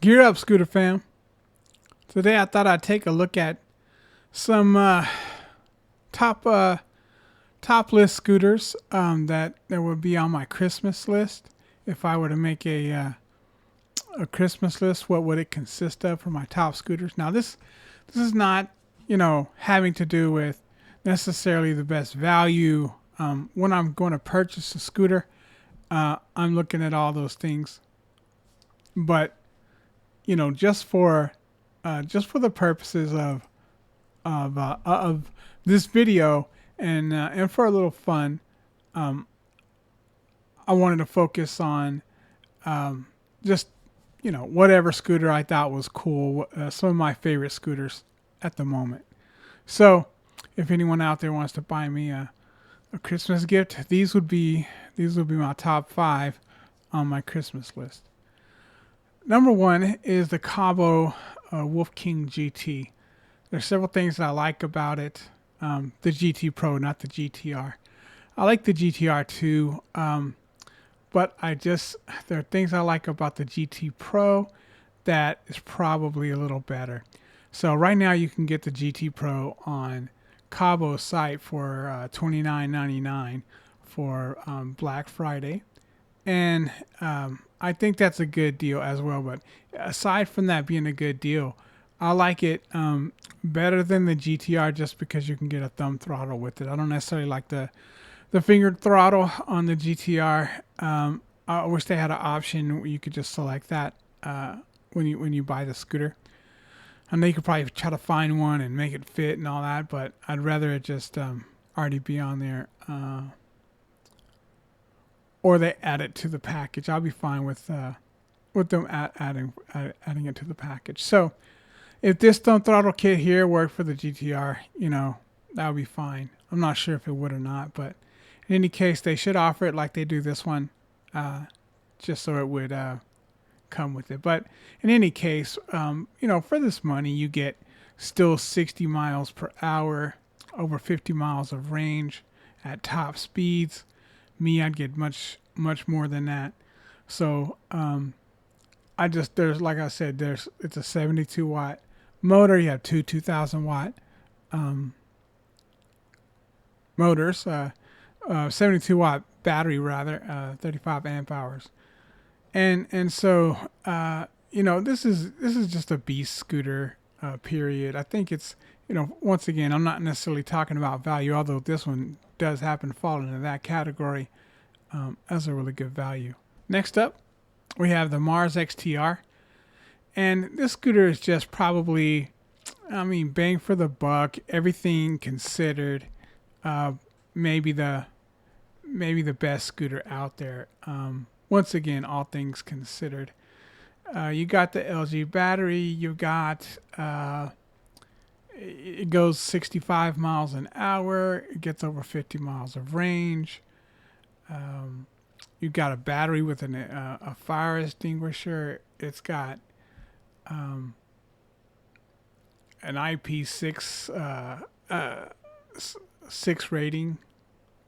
Gear up, Scooter fam. Today I thought I'd take a look at some top top list scooters that would be on my Christmas list. If I were to make a Christmas list, what would it consist of for my top scooters? Now this is not having to do with necessarily the best value. When I'm going to purchase a scooter, I'm looking at all those things, but just for the purposes of this video and for a little fun, I wanted to focus on just whatever scooter I thought was cool, some of my favorite scooters at the moment. So if anyone out there wants to buy me a Christmas gift, these would be my top 5 on my Christmas list. Number 1 is the Cabo Wolf King GT. There's several things that I like about it. The GT Pro, not the GTR. I like the GTR too, but there are things I like about the GT Pro that is probably a little better. So right now you can get the GT Pro on Cabo's site for $29.99 for Black Friday. And I think that's a good deal as well. But aside from that being a good deal, I like it better than the GTR just because you can get a thumb throttle with it. I don't necessarily like the fingered throttle on the GTR. I wish they had an option where you could just select that when you buy the scooter. I know you could probably try to find one and make it fit and all that, but I'd rather it just already be on there. Or they add it to the package. I'll be fine with them adding it to the package. So if this thumb throttle kit here worked for the GTR, that would be fine. I'm not sure if it would or not, but in any case, they should offer it like they do this one, just so it would come with it. But in any case, for this money, you get still 60 miles per hour, over 50 miles of range at top speeds. I'd get much more than that. So like I said, it's a 72 watt motor. You have two 2000 watt motors, 72 watt battery rather, 35 amp hours. And so this is just a beast scooter, period. I think it's once again, I'm not necessarily talking about value, although this one does happen to fall into that category as a really good value. Next up, we have the Mars XTR. And this scooter is just probably, bang for the buck, everything considered, maybe the best scooter out there. Once again, all things considered. You got the LG battery, you got it goes 65 miles an hour. It gets over 50 miles of range. You've got a battery with a fire extinguisher. It's got an IP6 6 rating,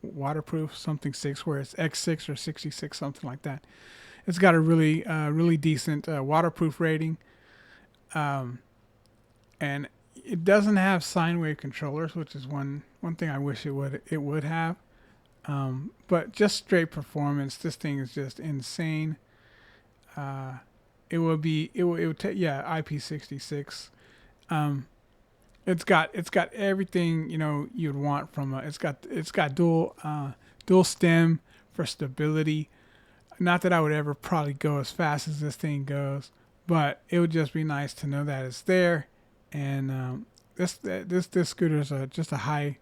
waterproof, something 6, where it's X6 or 66, something like that. It's got a really decent waterproof rating. And it doesn't have sine wave controllers, which is one thing I wish it would have. But just straight performance, this thing is just insane. It would take IP66. It's got everything you'd want from it's got dual stem for stability. Not that I would ever probably go as fast as this thing goes, but it would just be nice to know that it's there. And this scooter is just a high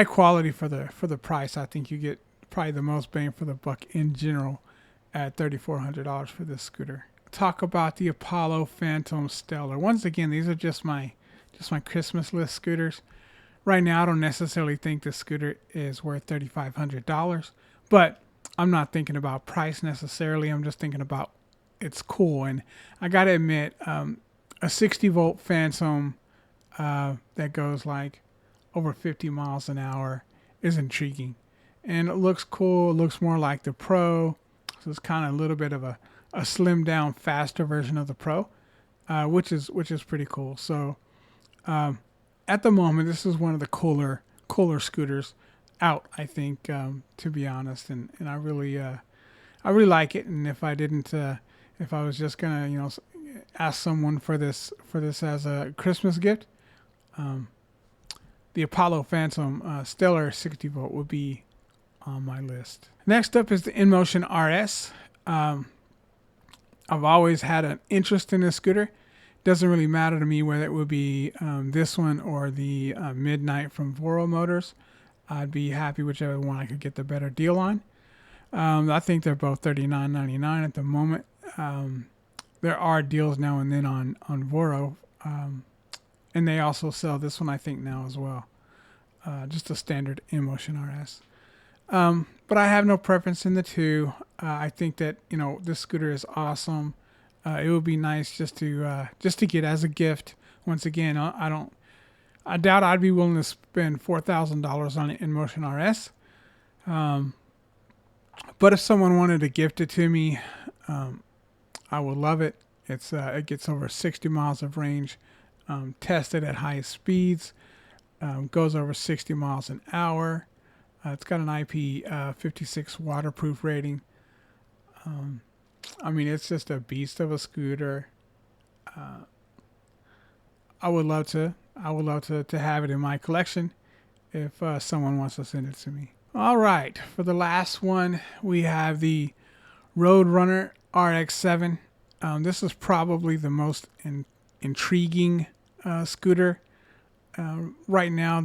quality for the price. I think you get probably the most bang for the buck in general at $3,400 for this scooter. Talk about the Apollo Phantom Stellar. Once again, these are just my Christmas list scooters. Right now, I don't necessarily think this scooter is worth $3,500, but I'm not thinking about price necessarily. I'm just thinking about it's cool. And I gotta admit, a 60 volt Phantom that goes like over 50 miles an hour is intriguing, and it looks cool. It looks more like the Pro, so it's kind of a little bit of a a slimmed down, faster version of the Pro, which is pretty cool. So at the moment, this is one of the cooler scooters out, I think, to be honest, and I really like it. And if I was just gonna, ask someone for this as a Christmas gift, the Apollo Phantom Stellar 60 volt would be on my list. Next up is the InMotion RS. I've always had an interest in this scooter. Doesn't really matter to me whether it would be this one or the Midnight from Voro Motors. I'd be happy whichever one I could get the better deal on. I think they're both $39.99 at the moment. There are deals now and then on Voro, and they also sell this one I think now as well. Just a standard InMotion RS. But I have no preference in the two. I think that this scooter is awesome. It would be nice just to get as a gift. Once again, I doubt I'd be willing to spend $4,000 on an InMotion RS. But if someone wanted to gift it to me, I would love it. It gets over 60 miles of range, tested at high speeds, goes over 60 miles an hour. It's got an IP56 waterproof rating. I mean, it's just a beast of a scooter. I would love to have it in my collection if someone wants to send it to me. All right, for the last one, we have the Roadrunner RX-7. This is probably the most intriguing scooter right now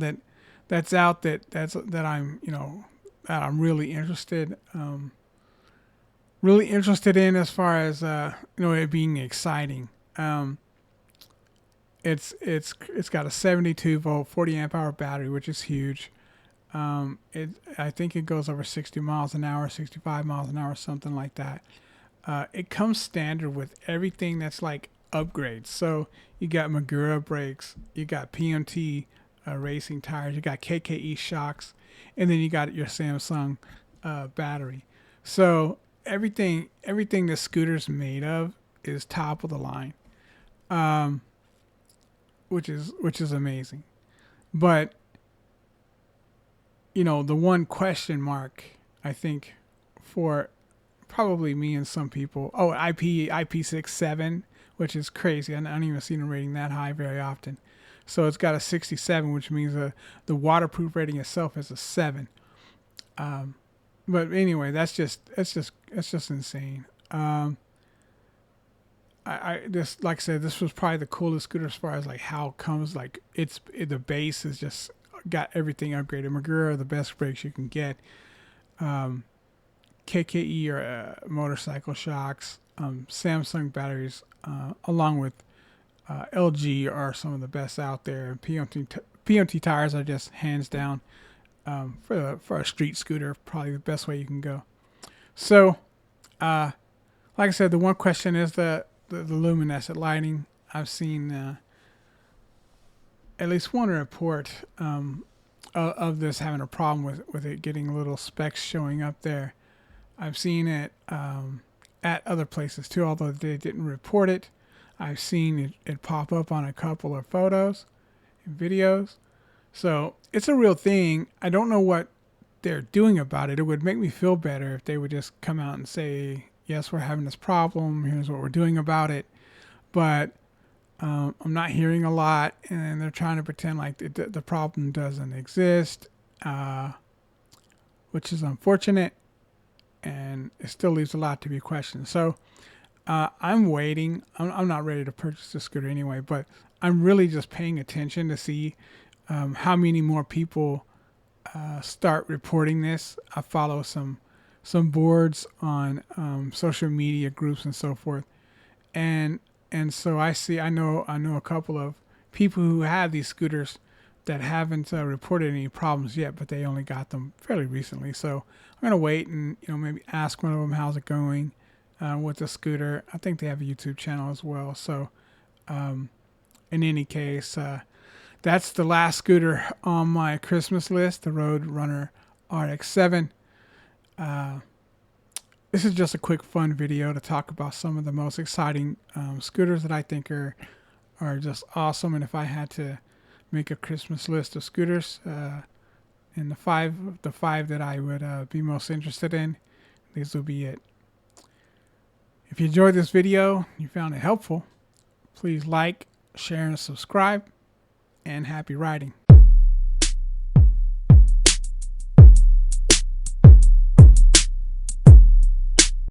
that's out that I'm really interested in as far as it being exciting. It's got a 72 volt 40 amp hour battery, which is huge. I think it goes over 60 miles an hour, 65 miles an hour, something like that. It comes standard with everything that's like upgrades. So you got Magura brakes, you got PMT racing tires, you got KKE shocks, and then you got your Samsung battery. So everything the scooter's made of is top of the line, which is amazing. But the one question mark I think for probably me and some people, IP67, which is crazy. I don't even see a rating that high very often. So it's got a 67, which means the waterproof rating itself is a 7. But anyway, that's just insane. I just, like I said, this was probably the coolest scooter as far as like how it comes. Like the base is just got everything upgraded. Magura are the best brakes you can get. KKE or motorcycle shocks, Samsung batteries, along with LG are some of the best out there. PMT tires are just hands down for a street scooter, probably the best way you can go. So, like I said, the one question is the luminescent lighting. I've seen at least one report of this having a problem with it getting little specks showing up there. I've seen it at other places too, although they didn't report it. I've seen it pop up on a couple of photos and videos. So it's a real thing. I don't know what they're doing about it. It would make me feel better if they would just come out and say, yes, we're having this problem. Here's what we're doing about it. But I'm not hearing a lot, and they're trying to pretend like the problem doesn't exist, which is unfortunate, and it still leaves a lot to be questioned. So I'm waiting. I'm not ready to purchase the scooter anyway, but I'm really just paying attention to see how many more people start reporting this. I follow some boards on social media groups and so forth, and so I know a couple of people who have these scooters that haven't reported any problems yet, but they only got them fairly recently. So I'm gonna wait and maybe ask one of them how's it going with the scooter. I think they have a YouTube channel as well. So in any case, that's the last scooter on my Christmas list, the Roadrunner RX-7. this is just a quick fun video to talk about some of the most exciting scooters that I think are just awesome. And if I had to make a Christmas list of scooters, and the five that I would be most interested in, these will be it. If you enjoyed this video, you found it helpful, please like, share, and subscribe, and happy riding.